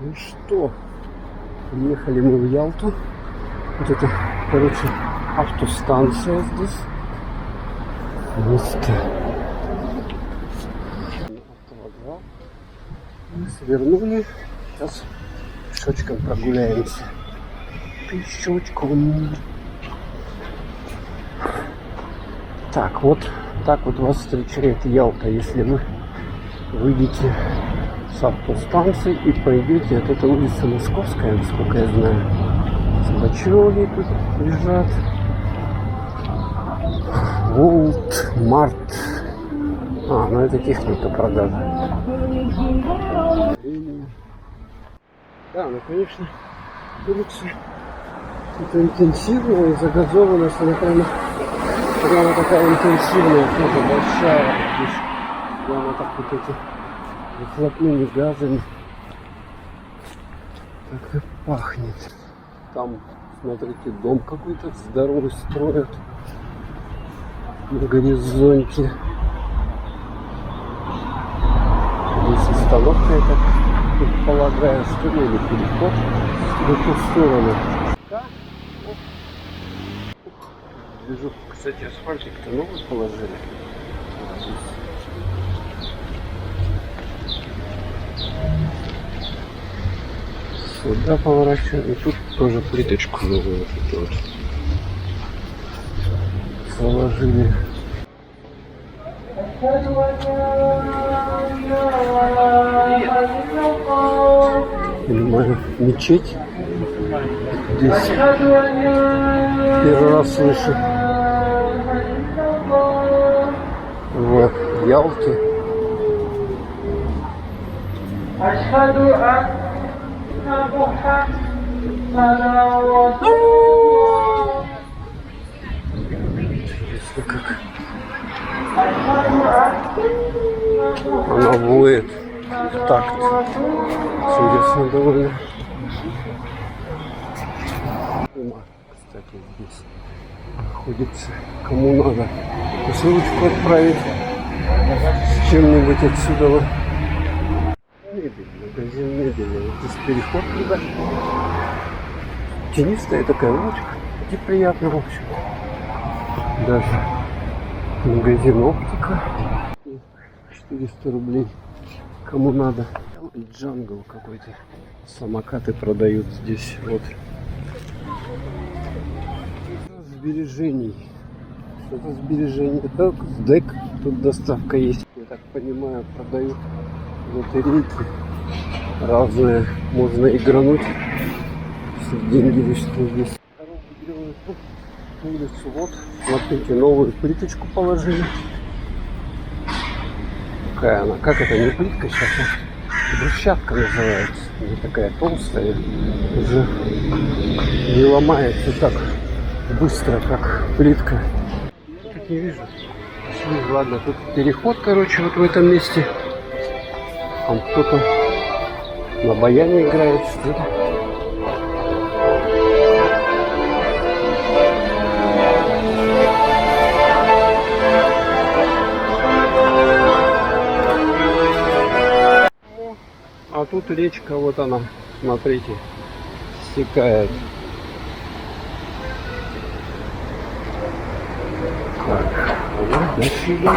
Ну что, приехали мы в Ялту. Вот это, короче, автостанция здесь. Место. Автовокзал. Мы свернули. Сейчас пешочком прогуляемся. Пешочком. Так вот вас встречает Ялта, если вы выйдете с автостанции и пойдете. Вот эта улица Московская, насколько я знаю. Собачоги тут лежат. Волтмарт. Ну это техника продажи. Да, ну конечно, улица это интенсивная и загазованность, она прямо такая интенсивная, тоже большая. Здесь прямо так вот эти выхлопными газами так и пахнет. Там, смотрите, дом какой-то здоровый строят на горизонте. Здесь остановка, я так предполагаю, что ли, или переход в эту сторону. Вижу, кстати, асфальтик-то новый положили. Сюда поворачиваем, и тут тоже плиточку новую вот положили. Понимаю, мечеть здесь первый раз слышу в Ялте. Интересно, как она воет в такт. Интересно довольно. Кстати, здесь находится, кому надо посылочку отправить с чем-нибудь отсюда. Мебель, магазин мебели. Вот здесь переход туда. Тенистая такая улочка. И приятно, в общем. Даже магазин оптика. 400 рублей. Кому надо. Джангл какой-то. Самокаты продают здесь. Вот. Сбережений. Что-то сбережение. Дек. Тут доставка есть. Я так понимаю, продают лотерейки разные. Можно игрануть. Деньги вышли здесь. Дорогу делают улицу. Вот. Смотрите, новую плиточку положили. Какая она? Как это? Не плитка сейчас, а брусчатка называется. Она такая толстая. Уже не ломается так быстро, как плитка. Тут не вижу. Ладно, тут переход, короче, вот в этом месте. Там кто-то на баяне играет, что-то. А тут речка, вот она, смотрите, стекает. Так, дальше идем.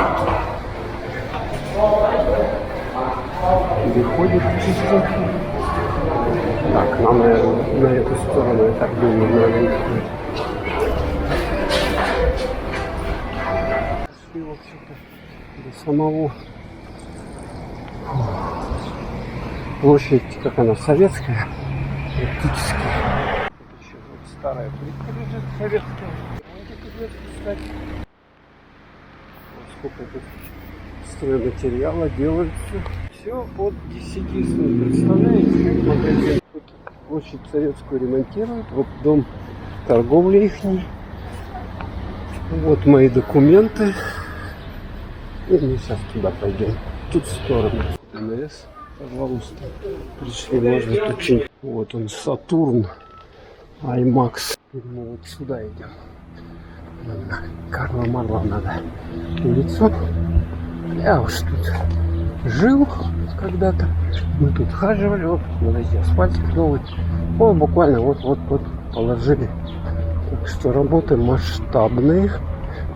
Переходит чисто. Так, нам, наверное, на эту сторону, я так думаю, надо идти. Шли вообще-то до самого. Площадь, как она, советская, практически. Тут еще вот старая плитка лежит, советская. Вот сколько тут стройматериала делается. Все от 10 сотен. Представляете, магазин. Тут площадь советскую ремонтируют. Вот дом торговли ихний. Вот мои документы. И мы сейчас туда пойдем. Тут в сторону. ДНС. Пожалуйста, пришли, можно тут что-нибудь. Вот он, Сатурн, IMAX. Мы вот сюда идем. Карла Марла надо улицу. Я уж тут жил когда-то. Мы тут хаживали, вот, подожди, асфальтик новый. О, буквально вот положили. Так что работы масштабные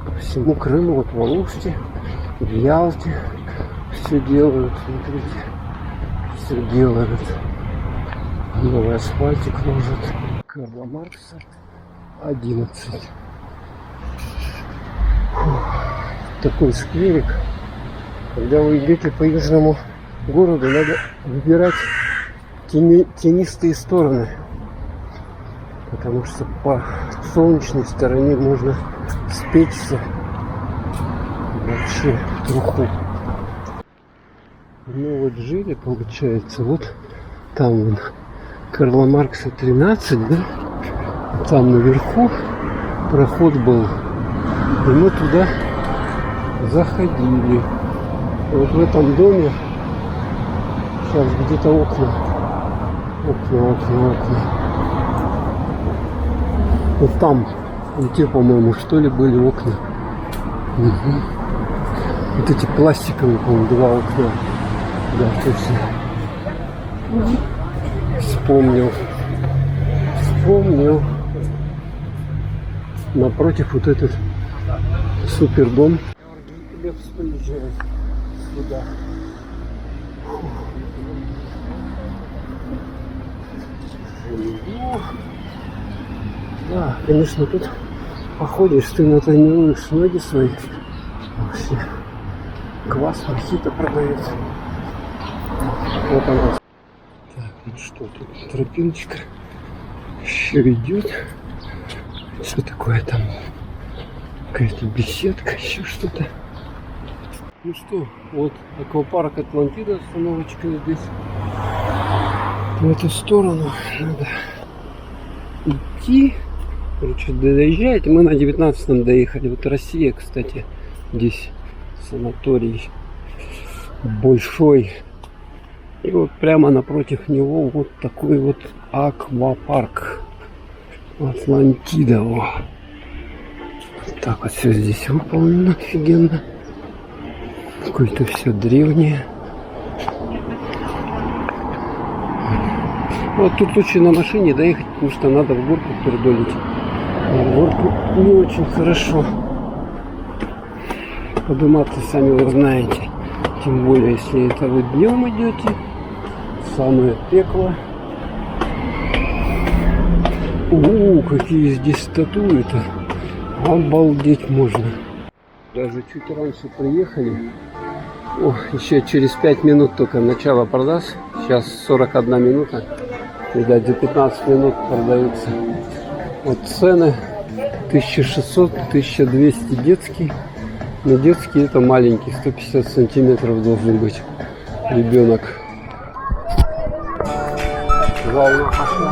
по всему Крыму, вот в Алуште, в Ялте. Все делают, смотрите, все делают. Новый асфальтик ложат. Карла Маркса 11. Такой скверик. Когда вы идете по южному городу, надо выбирать тенистые стороны, потому что по солнечной стороне можно спечься вообще в труху. Ну вот жили, получается, вот там вон Карла Маркса 13, да? Там наверху проход был, и мы туда заходили. Вот в этом доме сейчас где-то окна. Вот там, вот те, по-моему, что ли, были окна. Угу. Вот эти пластиковые, по-моему, 2 окна. Да, точно. Вспомнил. Напротив вот этот супердом. Лепс приезжает сюда. Да, конечно, тут походишь, ты натренируешь ноги свои. Вообще. Квас, мохито продается. Вот она. Так, ну что, тут тропиночка еще идет. Что такое там? Какая-то беседка, еще что-то. Ну что, вот аквапарк Атлантида, остановочка здесь. В эту сторону надо идти. Короче, доезжаете. Мы на 19-м доехали. Вот Россия, кстати, здесь санаторий большой. И вот прямо напротив него вот такой вот аквапарк Атлантида. О. Так вот все здесь выполнено офигенно. Какое-то все древнее. Вот тут лучше на машине доехать, потому что надо в горку передолить. В горку не очень хорошо. Подниматься сами вы знаете. Тем более, если это вы днем идете. Самое пекло. Какие здесь статуи-то. Обалдеть можно. Даже чуть раньше приехали. О, еще через 5 минут только начало продаж. Сейчас 41 минута. Видать, за 15 минут продаются. Вот цены 1600-1200 детский. Но детский это маленький, 150 сантиметров должен быть ребенок. Волна пошла.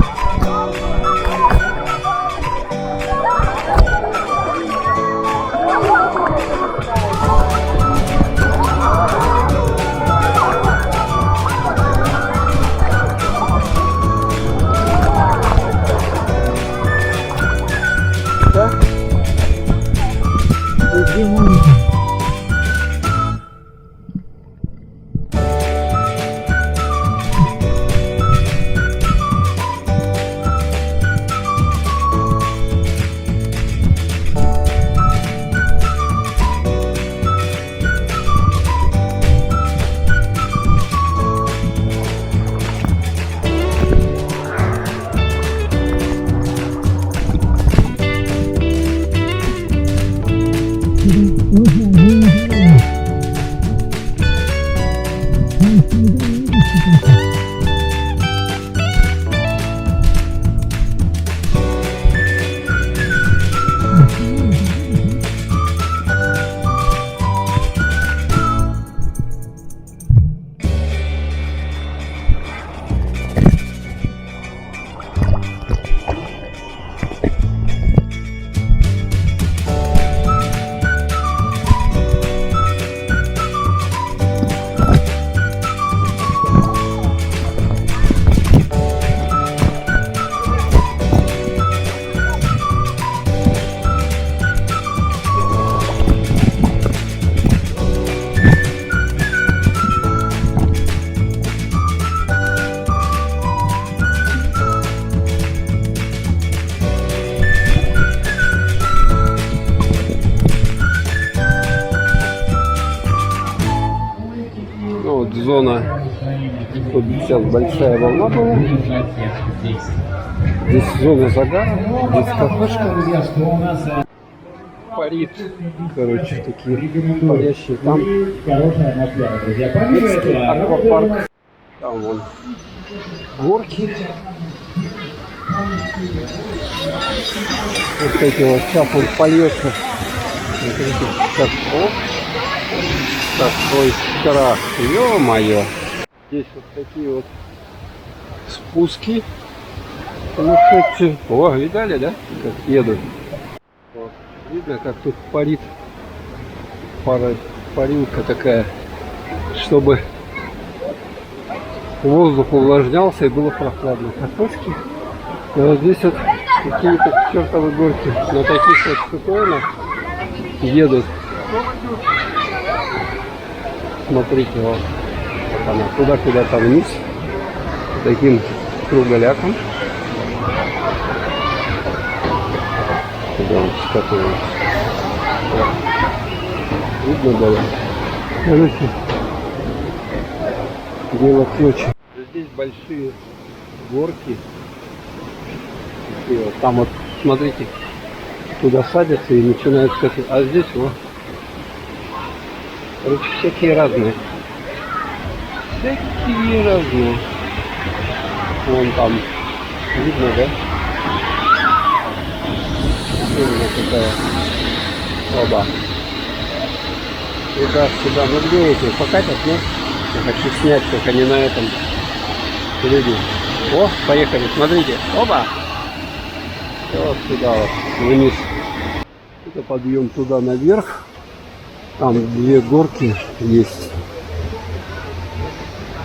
зона. Тут сейчас большая волна была. Здесь зона загара, здесь кафешка. Парит, короче, такие парящие там. Детский аквапарк. Там вон горки. Вот эти вот, сейчас он польется. Сейчас, о, такой страх, ё-моё. Здесь вот такие вот спуски. О, видали, да, как едут? Вот. Видно, как тут парит, парилка такая, чтобы воздух увлажнялся и было прохладно. Картошки. И вот здесь вот какие-то чертовы горки на таких вот штуковинах едут. Смотрите, вот она туда куда-то вниз, таким круголяком. Куда он скатывается. Видно было? Короче, дело к ночи. Здесь большие горки. И вот там вот, смотрите, туда садятся и начинают скатывать. А здесь вот, короче, всякие разные. Всякие разные. Вон там, видно, да? Такая. Оба. Сюда. Ну где эти? Покатят, ну? Я хочу снять, как они на этом люди. О, поехали, смотрите. Оба! И вот сюда вот, вниз. Это подъем туда наверх. Там две горки есть.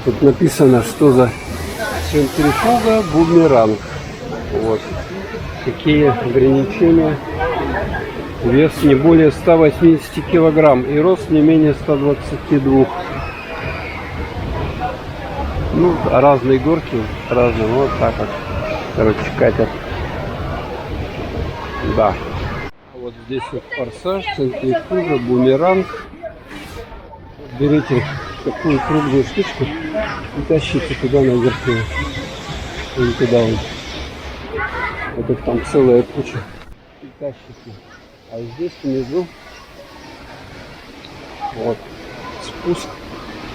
Тут написано, что за центрифуга бумеранг. Вот. Какие ограничения. Вес не более 180 килограмм и рост не менее 122. Ну, разные горки, разные. Вот так вот. Короче, катят. Да. Вот здесь вот форсаж, центрифуга, бумеранг. Берите такую круглую штучку и тащите туда наверх. И туда вот. Это там целая куча. И тащите. А здесь внизу вот спуск.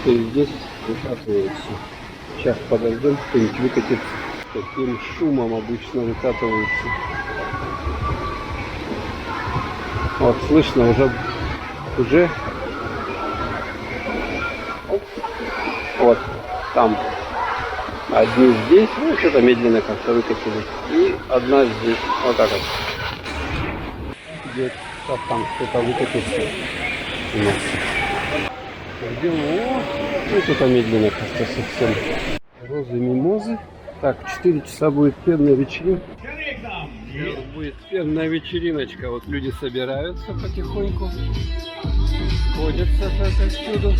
И здесь выкатывается. Сейчас подождем, кто-нибудь выкатится. Таким шумом обычно выкатывается. Вот слышно уже. Вот там одни здесь, ну что-то медленно как-то выкатили. И одна здесь, вот так вот. Где сейчас там что-то выкатится у нас. Где, ну что-то медленно как-то совсем. Розы, мимозы. Так, 4 часа будет пенная вечеринка. Будет пенная вечериночка. Вот люди собираются потихоньку. Ходятся отсюда.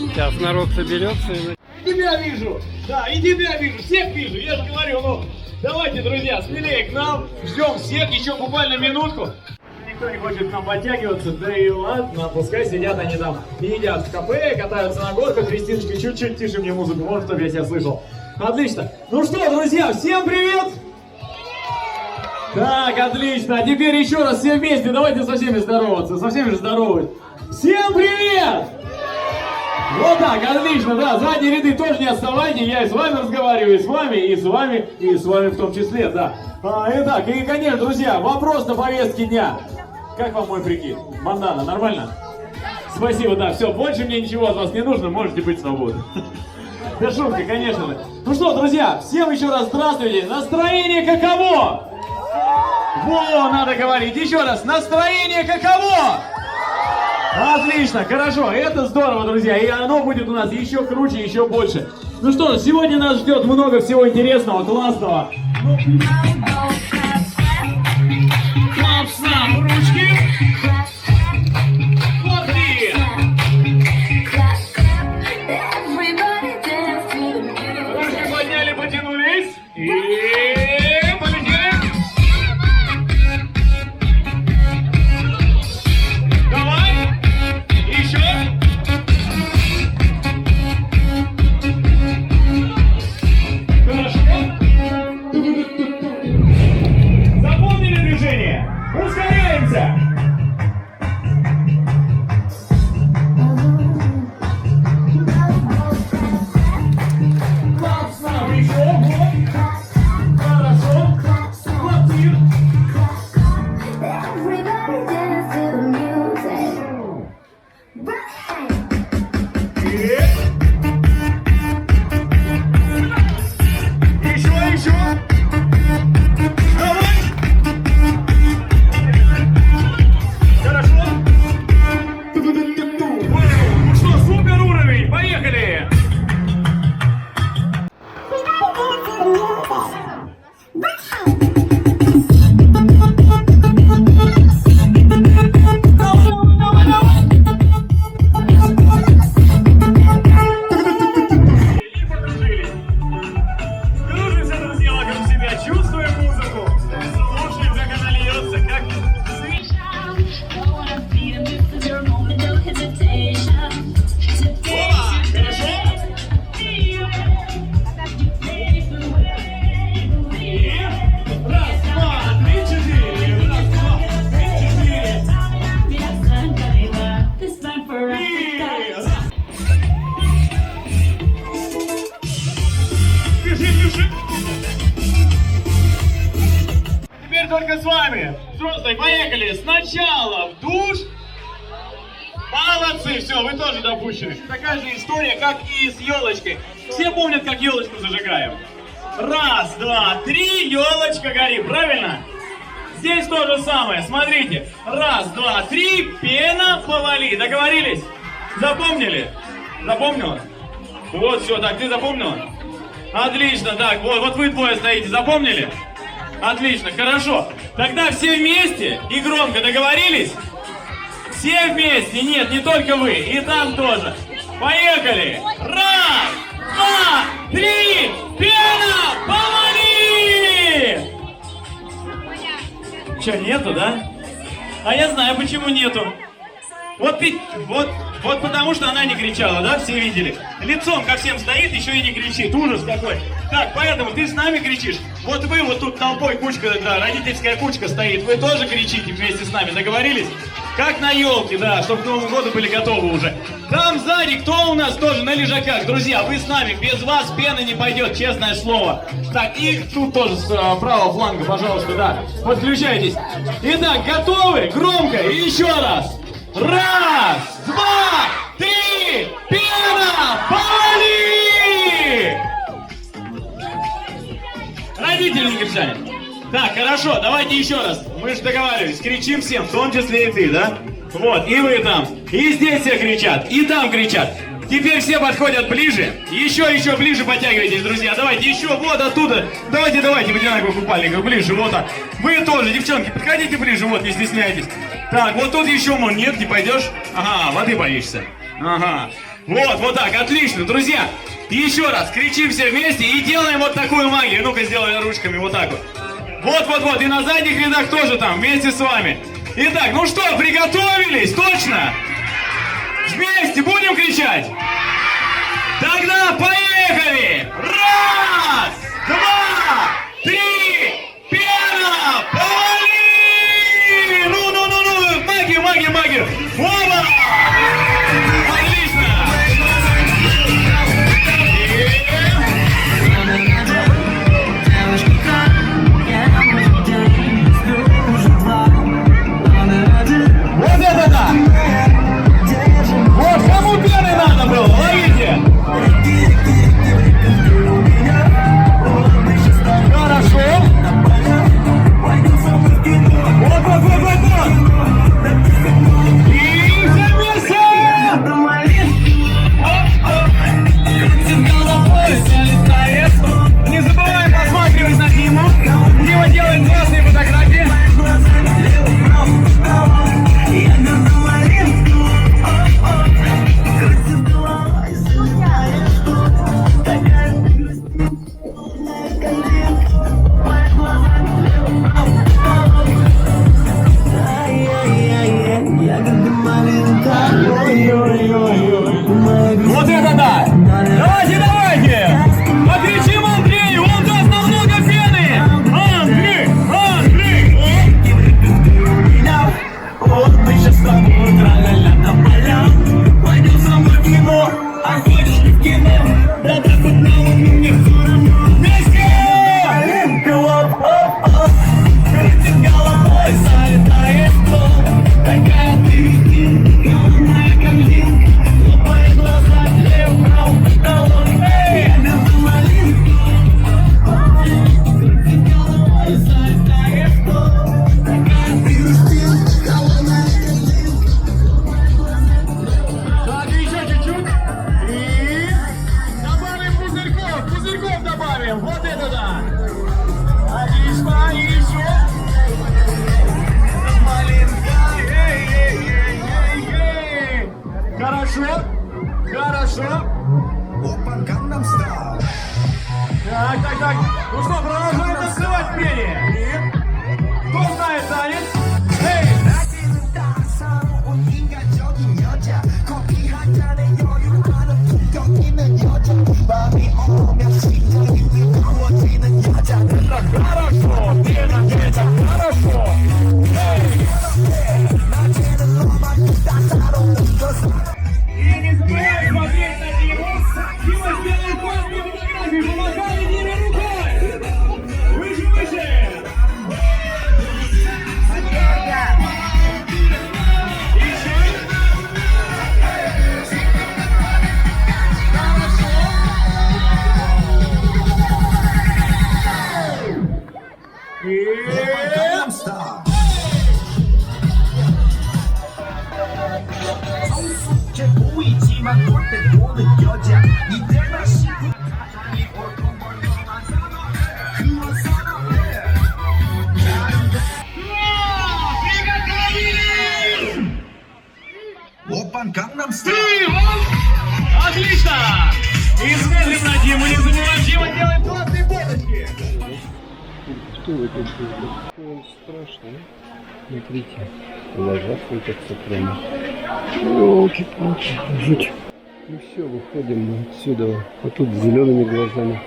Сейчас народ соберется и... Тебя вижу! Да, и тебя вижу, всех вижу, я же говорю, ну, давайте, друзья, смелее к нам, ждем всех, еще буквально минутку. Никто не хочет к нам подтягиваться, да и ладно, пускай сидят они там и едят в кафе, катаются на горках. Кристиночка, чуть-чуть тише мне музыку, может, чтобы я тебя слышал. Отлично. Ну что, друзья, всем привет! Так, отлично, а теперь еще раз все вместе, давайте со всеми здороваться, со всеми же здоровать. Всем привет! Вот так, отлично, да, задние ряды тоже не отставайте, я и с вами разговариваю, и с вами, и с вами, и с вами в том числе, да. Итак, и, конечно, друзья, вопрос на повестке дня. Как вам мой прикид? Бандана, нормально? Спасибо, да, все, больше мне ничего от вас не нужно, можете быть свободны. Да шутка, конечно же. Ну что, друзья, всем еще раз здравствуйте, настроение каково? Во, надо говорить, еще раз, настроение каково? Отлично, хорошо, это здорово, друзья, и оно будет у нас еще круче, еще больше. Ну что ж, сегодня нас ждет много всего интересного, классного. Клапсам, ручки. Хлопки. Ручки подняли, потянулись. И полетели. только с вами. Взрослые, поехали. Сначала в душ. Молодцы, все, вы тоже допущены. Такая же история, как и с елочкой. Все помнят, как елочку зажигаем. Раз, два, три, елочка горит, правильно? Здесь то же самое, смотрите. Раз, два, три, пена повали. Договорились? Запомнили? Запомнила? Вот, все, так, ты запомнила? Отлично, так, вот вы двое стоите, запомнили? Отлично, хорошо. Тогда все вместе и громко договорились? Все вместе, нет, не только вы, и там тоже. Поехали! Раз, два, три, пена, повали! Че, нету, да? А я знаю, почему нету. Вот потому что она не кричала, да, все видели? Лицом ко всем стоит, еще и не кричит, ужас какой. Так, поэтому ты с нами кричишь. Вот вы вот тут толпой кучка, да, родительская кучка стоит, вы тоже кричите вместе с нами, договорились? Как на елке, да, чтобы к Новому году были готовы уже. Там сзади, кто у нас тоже на лежаках? Друзья, вы с нами, без вас пена не пойдет, честное слово. Так, и тут тоже с правого фланга, пожалуйста, да, подключайтесь. Итак, готовы? Громко и еще раз. Раз, два, три, пена, повали! Родители не кричали. Так, хорошо, давайте еще раз. Мы же договаривались, кричим всем, в том числе и ты, да? Вот, и вы там. И здесь все кричат, и там кричат. Теперь все подходят ближе. Еще ближе подтягивайтесь, друзья. Давайте еще вот оттуда. Давайте, в одинаковых купальниках ближе, вот так. Вы тоже, девчонки, подходите ближе, вот, не стесняйтесь. Так, вот тут еще, нет, не пойдешь? Ага, воды боишься. Ага. Вот так, отлично, друзья. Еще раз, кричим все вместе и делаем вот такую магию. Ну-ка, сделаем ручками вот так вот. Вот, и на задних рядах тоже там, вместе с вами. Итак, ну что, приготовились? Точно? Вместе будем кричать? Тогда поехали! Раз, два, три, пена, повали! Ну, магию! Оба! Отлично! Вот это да! Вот кому пены надо было, ловите! Хорошо! Вот! И все вместе! Не забываем посматривать на Диму. Дима делает классные фотографии. Вот это да! Давайте! Покричим Андрею, он даст нам много пены! Андрей! Вот мы сейчас с тобой тра-ля-ля на полям. Пойдем со мной в кино, а хочешь ли в кино? Да хоть на луну, мне все равно. Вместе! Крутит головой, залетает в пол. Такая ты везде, умная как лин. Лопает глаза, лев, прав, потолок. Эй, между малинку. Крутит головой, залетает в пол. Такая ты везде, холодная как лин. Так, еще чуть-чуть. И добавим пузырьков добавим. Вот это да. Отлично, и еще. Хорошо. Так. Ну что, продолжаем танцевать в пение. Кто знает танец? Эй! Хорошо, это хорошо. И не забывай смотреть на Диму. Дима сделает классные фотографии. Помогай Диме рукой. Выше. Опан Gangnam Style. Отлично! И смотрим на Диму, не забываем, Дима делает классные фоточки. Что вы тут делаете? Страшно, да? Смотрите, ложатся вот так все прямо. Ёлки-палки, жуть. Ну все, выходим мы отсюда. А тут с зелеными глазами.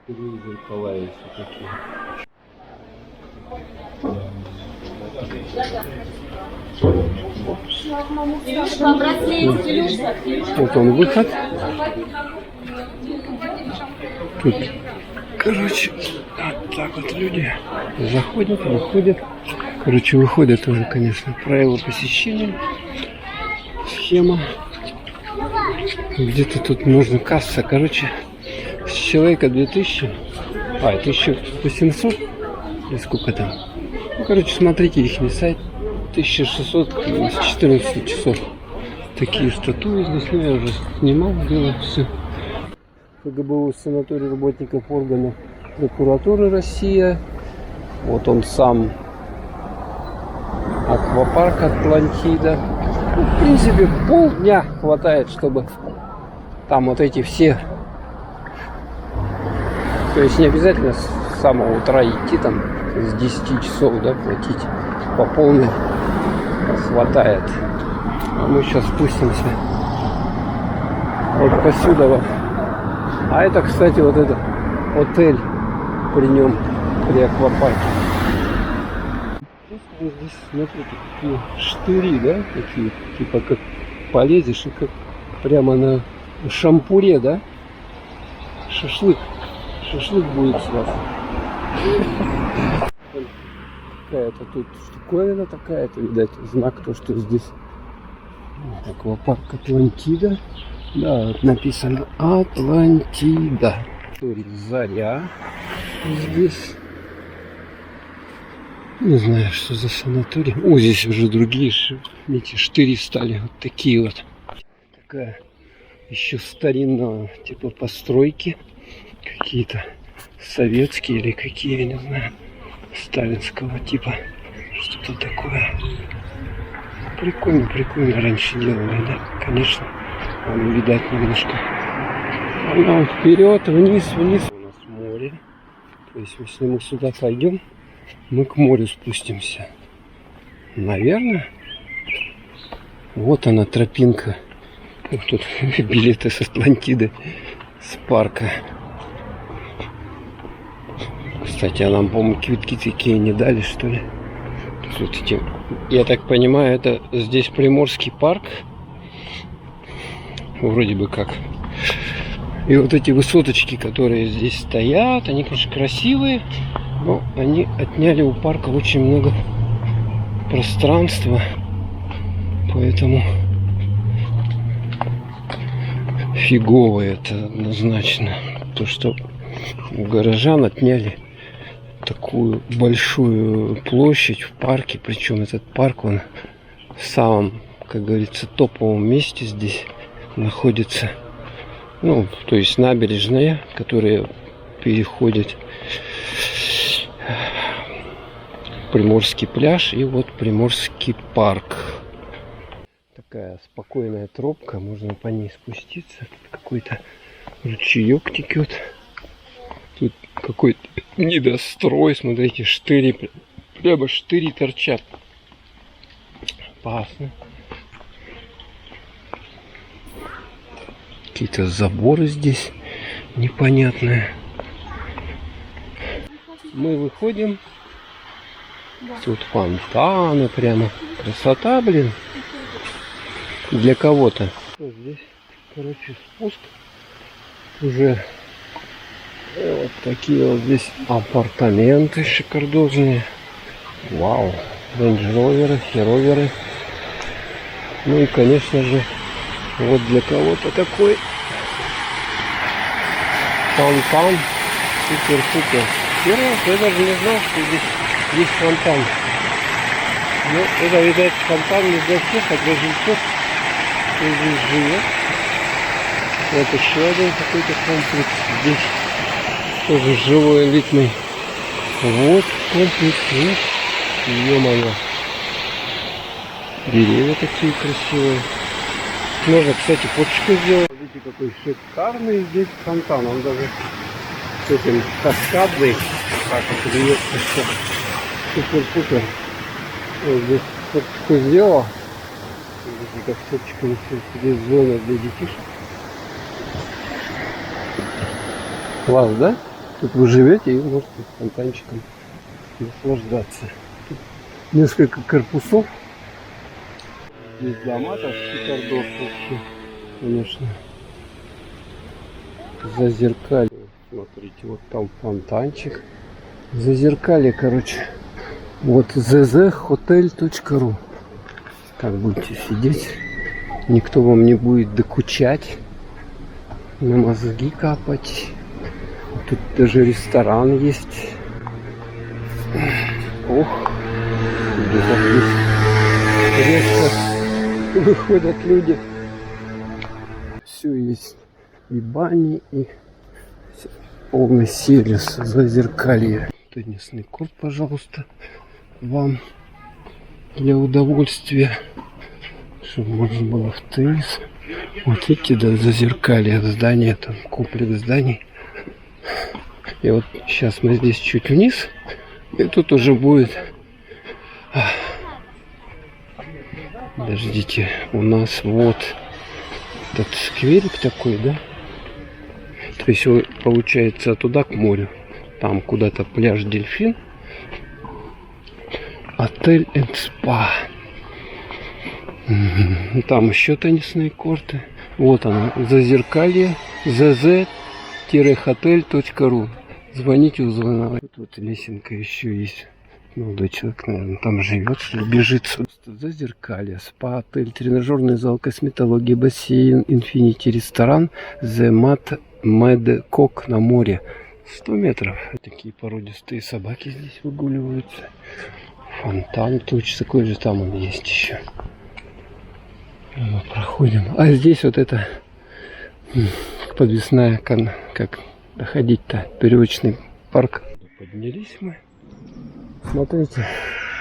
Зеркала есть вот такие. Вот он выход. Тут, короче, вот так вот люди заходят, выходят. Короче, выходят уже, конечно, правила посещения. Схема. Где-то тут можно касса, короче, с человека 2000, 1800, или сколько там. Ну, короче, смотрите их сайт, 1600 с 14 часов. Такие статуи здесь, ну, я уже снимал, делал все. ФГБУ, санаторий работников органов прокуратуры Россия. Вот он сам, аквапарк Атлантида. Ну, в принципе, полдня хватает, чтобы там вот эти все. То есть не обязательно с самого утра идти там с 10 часов, да, платить по полной. Хватает. А мы сейчас спустимся вот посюда. А это, кстати, вот это отель при нем, при аквапарке. Вот здесь, смотрите, какие штыри, да, такие, типа как полезешь и как прямо на шампуре, да, шашлык будет с вас. Какая-то тут штуковина такая-то, видать, знак то, что здесь аквапарк Атлантида. Да, вот написано Атлантида. Заря здесь. Не знаю, что за санаторий. О, здесь уже другие, видите, штыри стали вот такие вот. Такая еще старинного типа постройки. Какие-то советские или какие, я не знаю, сталинского типа. Что-то такое. Прикольно, прикольно раньше делали, да, конечно. Вам видать немножко. А нам вперед, вниз, вниз. У нас море. То есть, если мы сюда пойдем, мы к морю спустимся. Наверное. Вот она, тропинка. Вот тут билеты с Атлантиды, с парка. Кстати, а нам, по-моему, квитки такие не дали, что ли? Тут эти, я так понимаю, это здесь Приморский парк. Вроде бы как. И вот эти высоточки, которые здесь стоят, они, конечно, красивые, но они отняли у парка очень много пространства. Поэтому фигово это однозначно. То, что у горожан отняли такую большую площадь в парке. Причем этот парк, он в самом, как говорится, топовом месте здесь находится. Ну, то есть набережная, которая переходит Приморский пляж и вот Приморский парк. Такая спокойная тропка, можно по ней спуститься. Какой-то ручеек текет. Тут какой-то недострой, смотрите, штыри, прямо штыри торчат. Опасно. Какие-то заборы здесь непонятные. Мы выходим. Тут фонтаны прямо. Красота, блин. Для кого-то. Здесь, короче, спуск. Уже вот такие вот здесь апартаменты шикардозные. Вау. Рейндж-роверы, хероверы. Ну и, конечно же, вот для кого-то такой фонтан. Супер-супер. Первый раз я даже не знал, что здесь есть фонтан. Ну, это, видать, фонтан не для всех, а для жильцов, кто здесь живет. Вот еще один какой-то комплекс. Здесь тоже жилой элитный. Вот комплекс. Ё-моё. Деревья такие красивые. Можно, кстати, фоточку сделать. Смотрите, какой шикарный здесь фонтан. Он даже с этим каскадой. Так вот льется все. Супер-пупер. Вот здесь фоточку сделал. Видите, как фоточка несет. Здесь зона для детишек. Класс, да? Тут вы живете и можете фонтанчиком наслаждаться. Тут несколько корпусов. Здесь дома, так шикардос вообще, конечно. Зазеркалье. Смотрите, вот там фонтанчик. Зазеркалье, короче. Вот zzhotel.ru. Так будете сидеть. Никто вам не будет докучать. На мозги капать. Тут даже ресторан есть. Ох. Резко выходят люди. Все есть. И бани, и полный сервис. Зазеркалье. Теннисный корт, пожалуйста, вам для удовольствия, чтобы можно было в теннис. Вот видите, да, зазеркалье здания, там комплекс зданий. И вот сейчас мы здесь чуть вниз, и тут уже будет. Подождите, у нас вот этот скверик такой, да? То есть получается туда к морю. Там куда-то пляж Дельфин. Отель энд спа. Там еще теннисные корты. Вот оно, Зазеркалье, zz-hotel.ru. Звоните, узнавайте. Тут лесенка еще есть. Молодой человек, наверное, там живет, что ли, бежит. Зазеркалье, спа, отель, тренажерный зал, косметология, бассейн, инфинити, ресторан, The Mat Medcock на море. 100 метров. Такие породистые собаки здесь выгуливаются. Фонтан точно такой же, там он есть еще. Мы проходим. А здесь вот это подвесная, как доходить-то, веревочный парк. Поднялись мы. Смотрите,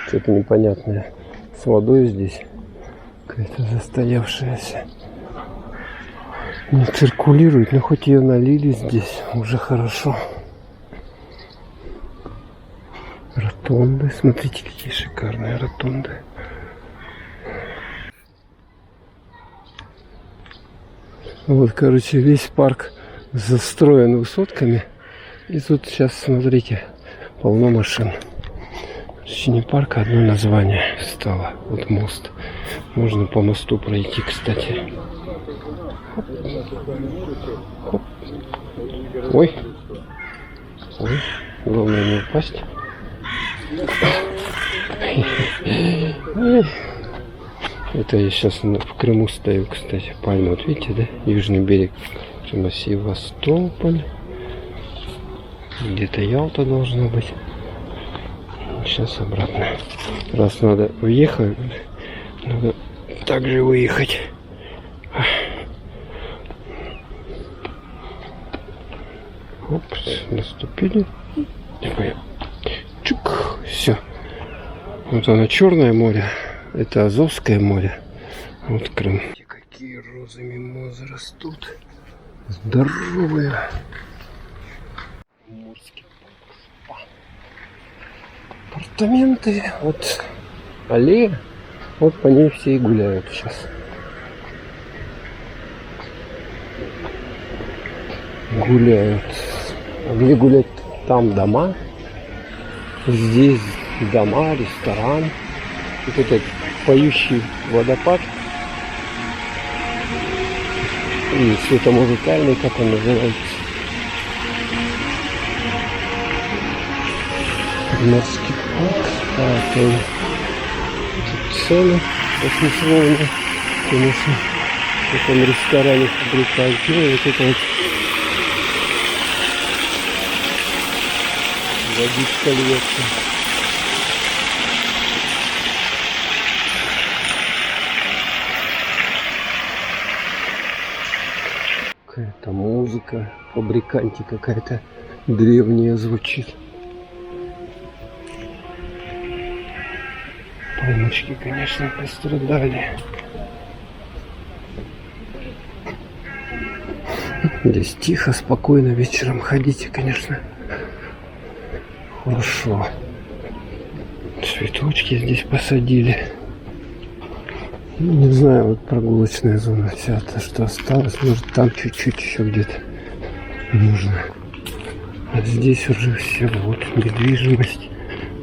что-то непонятное с водой здесь. Какая-то застоявшаяся. Не циркулирует, но хоть ее налили здесь, уже хорошо. Ротонды, смотрите, какие шикарные ротонды. Вот, короче, весь парк застроен высотками. И тут сейчас, смотрите, полно машин. Короче, не парк, а одно название стало. Вот мост. Можно по мосту пройти, кстати. Хоп. Ой. Ой. Главное не упасть. Это я сейчас в Крыму стою, кстати. Пальма, вот видите, да? Южный берег. Крыма, Севастополь. Где-то Ялта должна быть. Сейчас обратно. Раз надо въехать, надо также выехать. Оп, наступили. Чук, все. Вот оно, Черное море. Это Азовское море. Вот Крым. Какие розы мимозы растут. Здоровые. Морский парк. Апартаменты. Вот аллея. Вот по ней все и гуляют сейчас. Гуляют. А где гулять? Там дома. Здесь дома, ресторан. Вот этот поющий водопад. И светомузыкальный, как он называется. Морский парк. Тут цены баснословные. Конечно, в этом ресторане фабриканте. Вот это вот водичка льется. Какая-то музыка, фабриканти какая-то древняя звучит. Полночки, конечно, пострадали. Здесь тихо, спокойно вечером ходите, конечно. Хорошо. Цветочки здесь посадили. Ну, не знаю, вот прогулочная зона вся, то, что осталось. Может, там чуть-чуть еще где-то нужно. А здесь уже все, вот недвижимость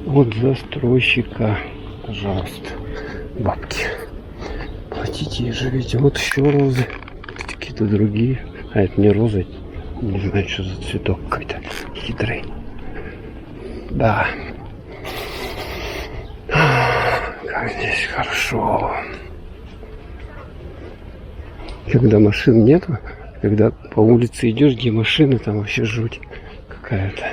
от застройщика. Пожалуйста, бабки. Платите и живите. Вот еще розы. Какие-то другие. А это не розы. Не знаю, что за цветок какой-то хитрый. Да. Как здесь хорошо. Когда машин нету, когда по улице идешь, где машины, там вообще жуть какая-то.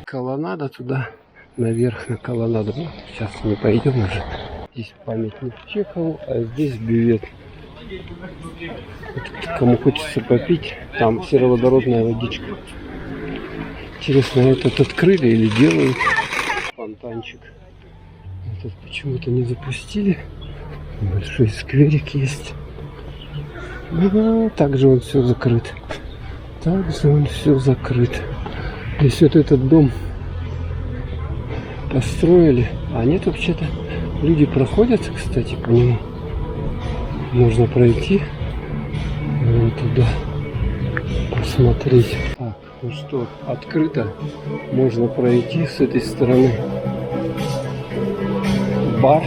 Колоннада туда, наверх на колоннаду. Ну, сейчас не пойдем уже. Здесь памятник Чехову, а здесь бювет. Вот, кому хочется попить, там сероводородная водичка. Интересно, этот открыли или делают? Фонтанчик. Этот почему-то не запустили. Большой скверик есть. А, также он все закрыт. Также он все закрыт. Здесь вот этот дом построили. А нет, вообще-то люди проходят, кстати, по нему. Можно пройти вон туда, посмотреть. Так, ну что, открыто. Можно пройти с этой стороны. Бар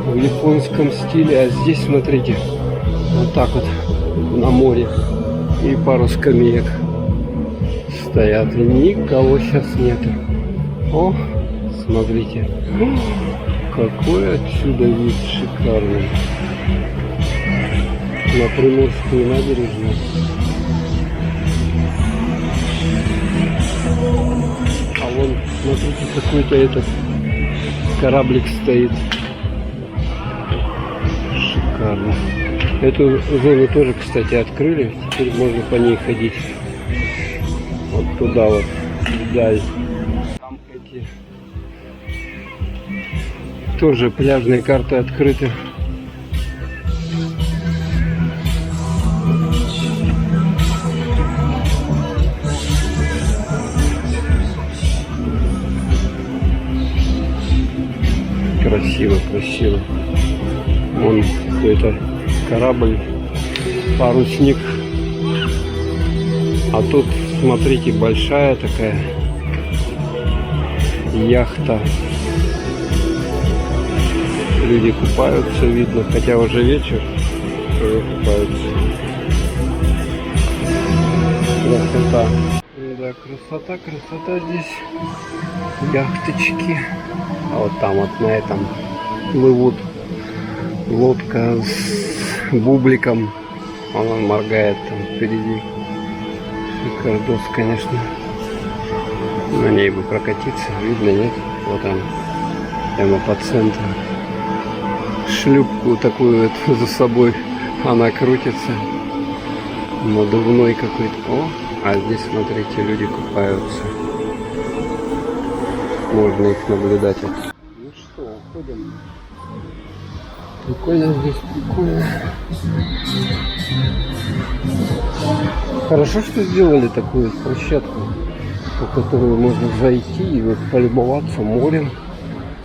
в японском стиле. А здесь, смотрите, вот так вот на море. И пару скамеек стоят. И никого сейчас нету. О, смотрите. Какой отсюда вид шикарный. На Приморскую набережную. А вон, смотрите, какой-то этот кораблик стоит. Шикарно. Эту зону тоже, кстати, открыли. Теперь можно по ней ходить. Вот туда вот, вдаль. Там эти тоже пляжные карты открыты. Красиво, красиво. Вон какой-то корабль, парусник. А тут, смотрите, большая такая яхта. Люди купаются, видно, хотя уже вечер, уже купаются. Красота. Да, красота, красота здесь. Яхточки. А вот там вот на этом плывут. Лодка с бубликом. Он моргает там впереди. Шикардос, конечно. На ней бы прокатиться. Видно, нет? Вот он. Прямо по центру. Шлюпку такую вот за собой. Она крутится. Надувной какой-то. О, а здесь, смотрите, люди купаются. Можно их наблюдать. Ну что, уходим. Прикольно здесь, прикольно. Хорошо, что сделали такую площадку, по которой можно зайти и вот полюбоваться морем.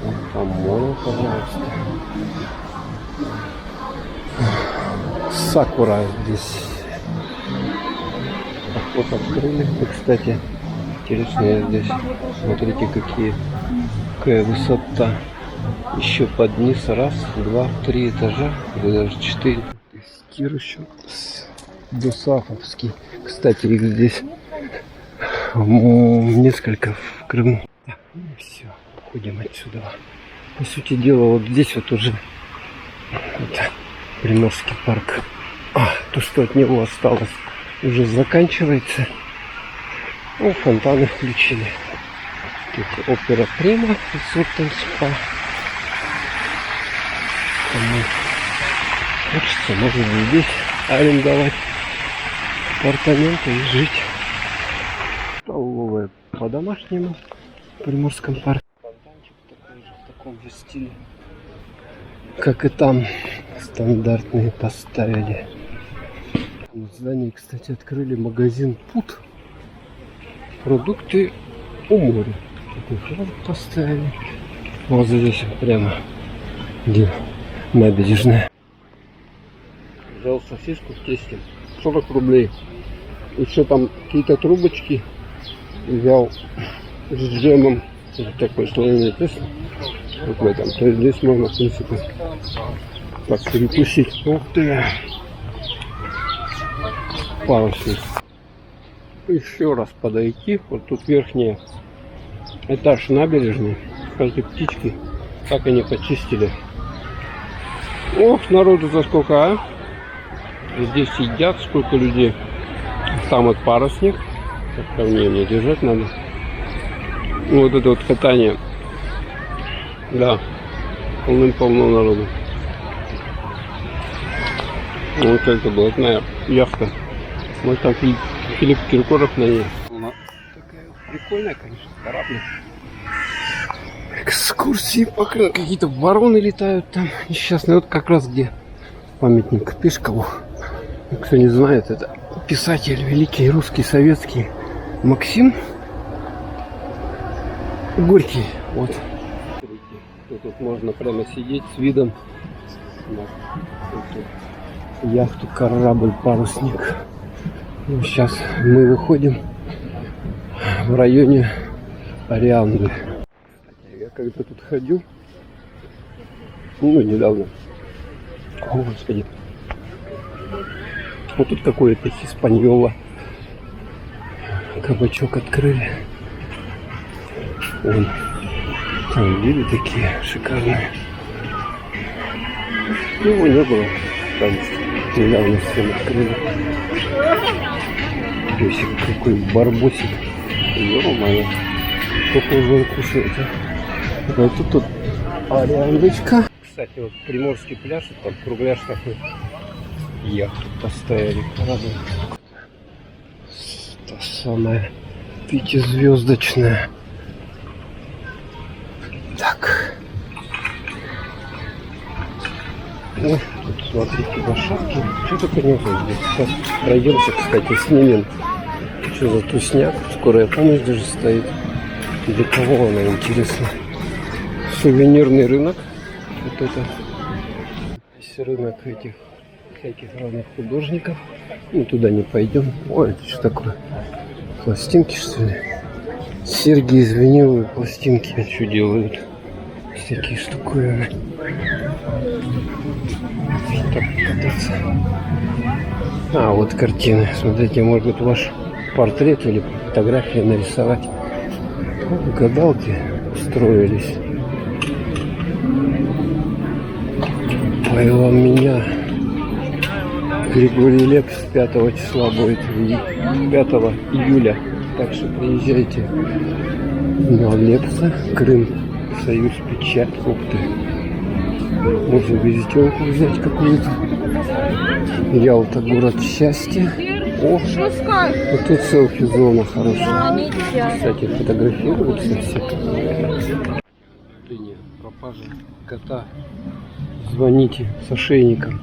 Вот там море, пожалуйста. Сакура здесь. Вот открыли. И, кстати, интересно здесь. Смотрите, какая высота. Еще под низ. Раз, два, три этажа. Или даже 4. Стир еще. Досафовский. Кстати, их здесь несколько в Крыму. Так, ну все. Уходим отсюда. По сути дела, вот здесь вот уже вот, Приморский парк. То, что от него осталось, уже заканчивается. Ну, фонтаны включили. Тут опера Прима, Resort & Spa. Кому хочется, можно здесь арендовать апартаменты и жить. Столовая по-домашнему в Приморском парке. Фонтанчик такой же, в таком же стиле, как и там. Стандартные поставили. В здании, кстати, открыли магазин Пут. Продукты у моря. Такой флаг поставили. Вот здесь прямо, где набережная. Взял сосиску в тесте. 40 рублей. Еще там какие-то трубочки. Взял с джемом. Такой слоеный тест. Вот в этом. То есть здесь можно, в принципе, так перекусить. Ух ты! Парусник. Еще раз подойти. Вот тут верхний этаж набережной. Кстати, птички. Как они почистили. Ох, народу-то сколько, а? Здесь сидят, сколько людей. Там вот парусник. Как мне держать надо. Вот это вот катание. Да. Полным-полно народу. Вот это блатная яхта. Может там Филипп Киркоров на ней. Такая прикольная, конечно, корабль. Экскурсии пока какие-то вороны летают там несчастные. Вот как раз где памятник Пешкову. Кто не знает, это писатель великий русский советский Максим Горький. Вот. Тут можно прямо сидеть с видом на яхту, корабль, парусник. Ну, сейчас мы выходим в районе Орианды. Я когда тут ходил, недавно. О, Господи. Вот тут какое-то Хиспаньола. Кабачок открыли. Вон. Там виды такие шикарные. Его не было. Там недавно всем открыли. Песик какой барбосик. Ё-моё. Сколько уже он кушает, а? Вот тут Ориандочка. Кстати, вот Приморский пляж, там кругляш такой. Яхту поставили. Та самая 5-звездочная. Так. Ой, тут смотрите, лошадки. Что только не здесь. Сейчас пройдемся, кстати, снимем. Что за тусняк? Скорая помощь даже стоит. Для кого она, интересно? Сувенирный рынок. Вот это. Здесь рынок этих всяких разных художников. Ну, туда не пойдем. Ой, это что такое? Пластинки, что ли? Серьги из виниловой пластинки. Что делают? Всякие штуковины. Так, кататься. А, вот картины. Смотрите, может быть, ваш портрет или фотографию нарисовать. Вот гадалки устроились. Ой, вам меня. Григорий Лепс 5 числа будет. 5 июля. Так что приезжайте на Лепса, Крым, Союз, печать. Ух ты. Можно визитёнку взять какую-то. Ялта, город счастья. О, вот тут селфи-зона хорошая. Кстати, фотографируются все. Пропажа кота. Звоните с ошейником.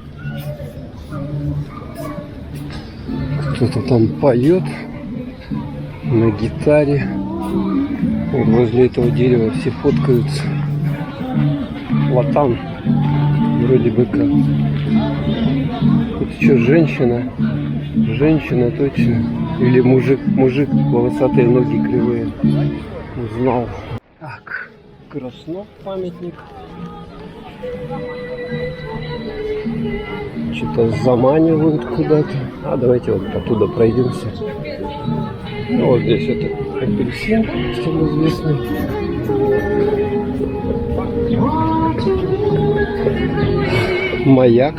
Кто-то там поет на гитаре. Вот возле этого дерева все фоткаются. Латан. Вроде бы как. Тут еще женщина. Женщина точно. Или мужик. Мужик, волосатые ноги кривые. Узнал. Так. Краснов памятник. Что-то заманивают куда-то. А давайте вот оттуда пройдемся. Ну, вот здесь это апельсин, всем известный. Маяк.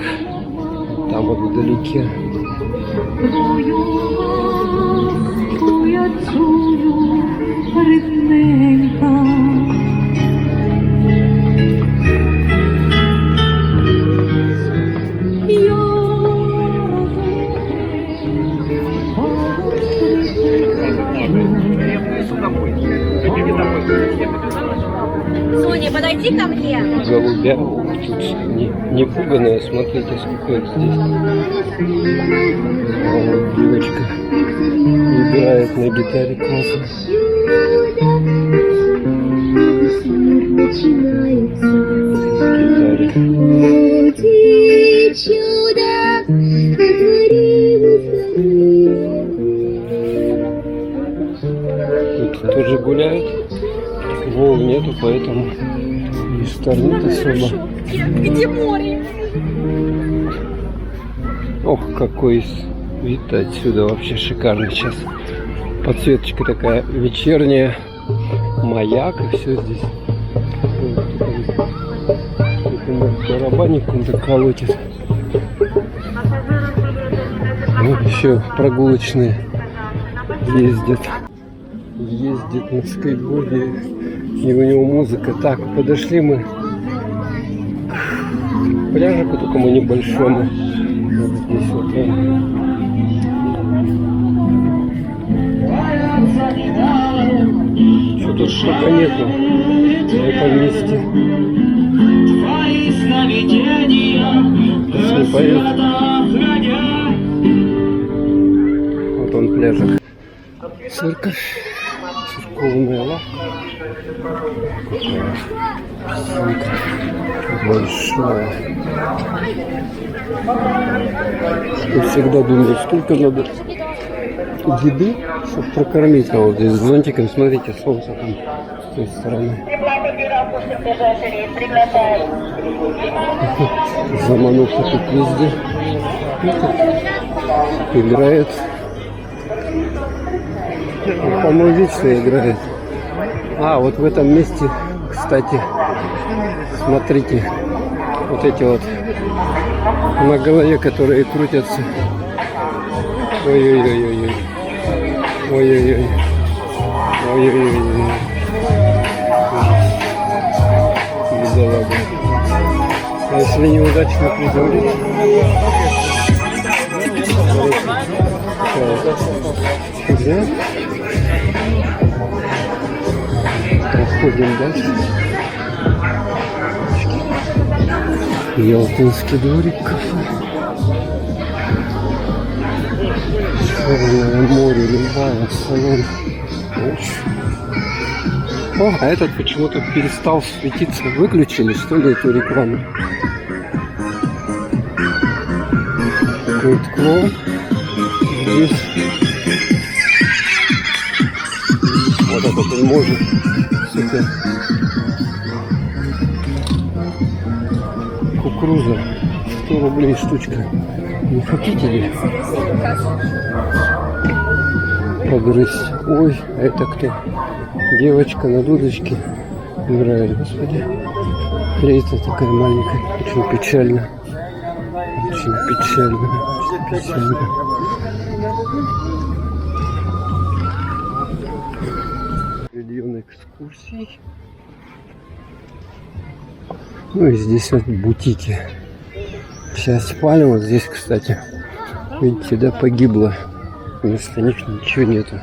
Там вот вдалеке. голубя. Тут не пуганая, смотрите, сколько их здесь. Вот девочка играет на гитаре классно. Тут тоже гуляют. Волн нету, поэтому не штормит особо. Где море? Ох, какой вид отсюда вообще шикарный сейчас. Подсветочка такая вечерняя, маяк и все здесь. Барабанник какой-то колотит. Вот еще прогулочные ездят на скейтборде, и у него музыка. Так, подошли мы к пляжику такому небольшому. Вот здесь вот он. Что тут пока нету в этом месте. Сейчас не поет. Вот он пляжик. Церковь. Церковная лавка. Большая. Я всегда думаю, сколько надо еды, чтобы прокормить. А вот здесь с зонтиком, смотрите, солнце там с той стороны. Замануха тут везде. Играет. По-моему, вечно играет. А, вот в этом месте, кстати, смотрите, вот эти вот на голове, которые крутятся. Ой-ой-ой-ой-ой. Ой-ой-ой. Ой-ой-ой. Бедолага. А если неудачно приземлить? Да? Проходим дальше. Ялтинский дворик, кафе. Черное море, любая, салон. О, а этот почему-то перестал светиться. Выключили, что ли, эту рекламу? Какой-то клоун. Здесь. Вот этот он может. Супер. Кукуруза. 100 рублей штучка. Не хотите ли погрызть? Ой, а это кто? Девочка на дудочке играет, господи. Флейта такая маленькая. Очень печально. Очень печально. Печально. Регион экскурсий. Ну и здесь вот бутики. Часть пальм вот здесь, кстати, видите, да, погибла. Вместо них ничего нету.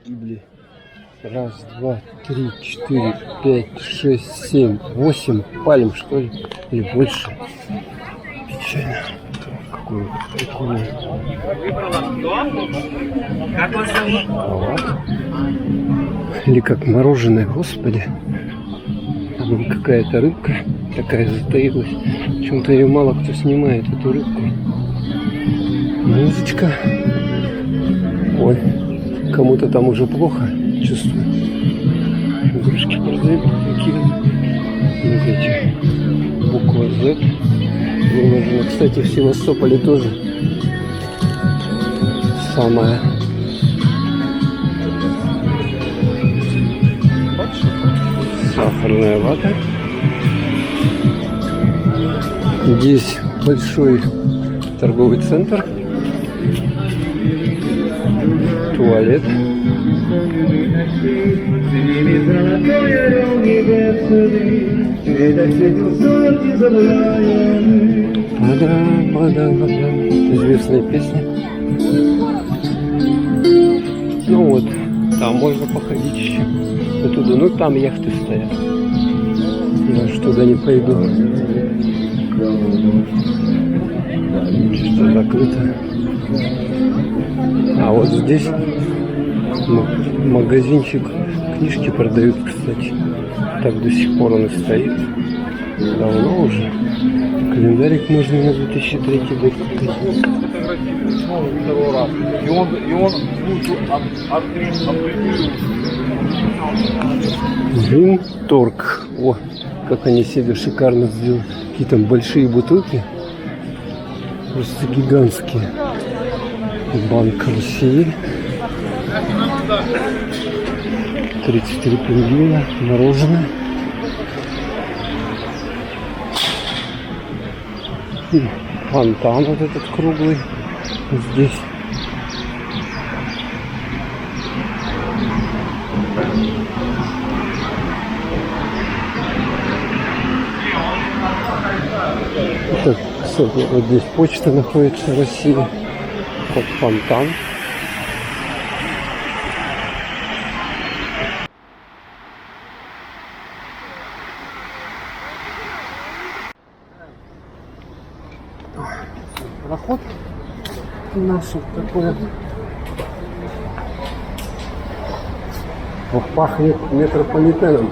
Гибли. Раз, два, три, 4, 5, 6, 7, 8 пальм, что ли, или больше. Печально. Какой прикольный. Как вас зовут? Или как мороженое, господи. Там какая-то рыбка такая затаилась. Почему-то ее мало кто снимает, эту рыбку. Музычка. Ой, кому-то там уже плохо, чувствую. Игрушки продают такие. Смотрите, буква Z выложена. Кстати, в Севастополе тоже самое. Сахарная вата. Здесь большой торговый центр. Туалет. Известная песня. Ну вот, Там можно походить еще. Оттуда, ну там яхты стоят. Я аж туда не пойду. Что закрыто. А вот здесь магазинчик, книжки продают, кстати. Так до сих пор он и стоит. Давно уже. Календарик можно на 2003 год купить. И он Винторг. О, как они себе шикарно сделали. Какие там большие бутылки. Просто гигантские. Банк России. 34 пингвина. Мороженое. И фонтан вот этот круглый. Здесь. Это, кстати, вот здесь почта находится в России. Вот фонтан. Проход наш вот такой. Вот пахнет метрополитеном.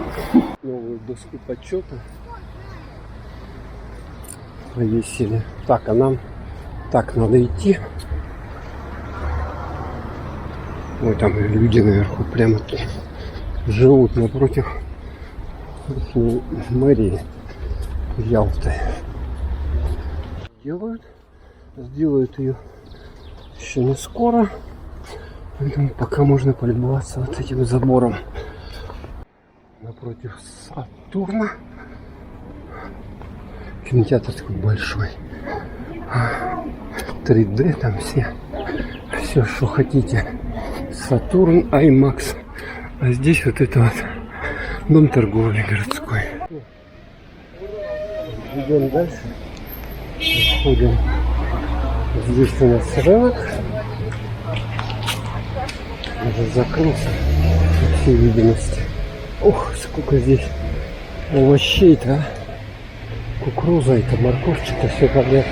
Новую доску почета повесили. Так, а нам так надо идти. Ой, там люди наверху прямо тут живут напротив мэрии Ялты. Сделают ее еще не скоро, поэтому пока можно полюбоваться вот этим забором напротив Сатурна. Кинотеатр такой большой, 3D там все что хотите, Сатурн, IMAX, а здесь вот это вот дом торговли городской. Идем дальше. Ходим. Здесь у нас рынок. Уже закрылся, по всей видимости. Ох, сколько здесь овощей-то, а? Кукуруза, это морковчик-то все подряд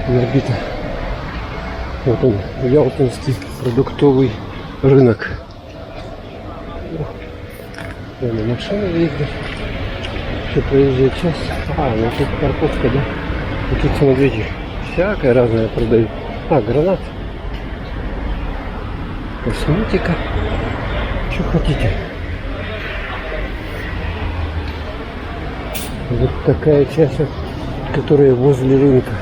набито. Вот он, Ялтинский продуктовый рынок. Прямо машина ездит. Все проезжая часть. А, ну тут парковка, да? И тут, смотрите, всякое разное продают. А, гранат. Косметика. Что хотите. Вот такая часть, которая возле рынка.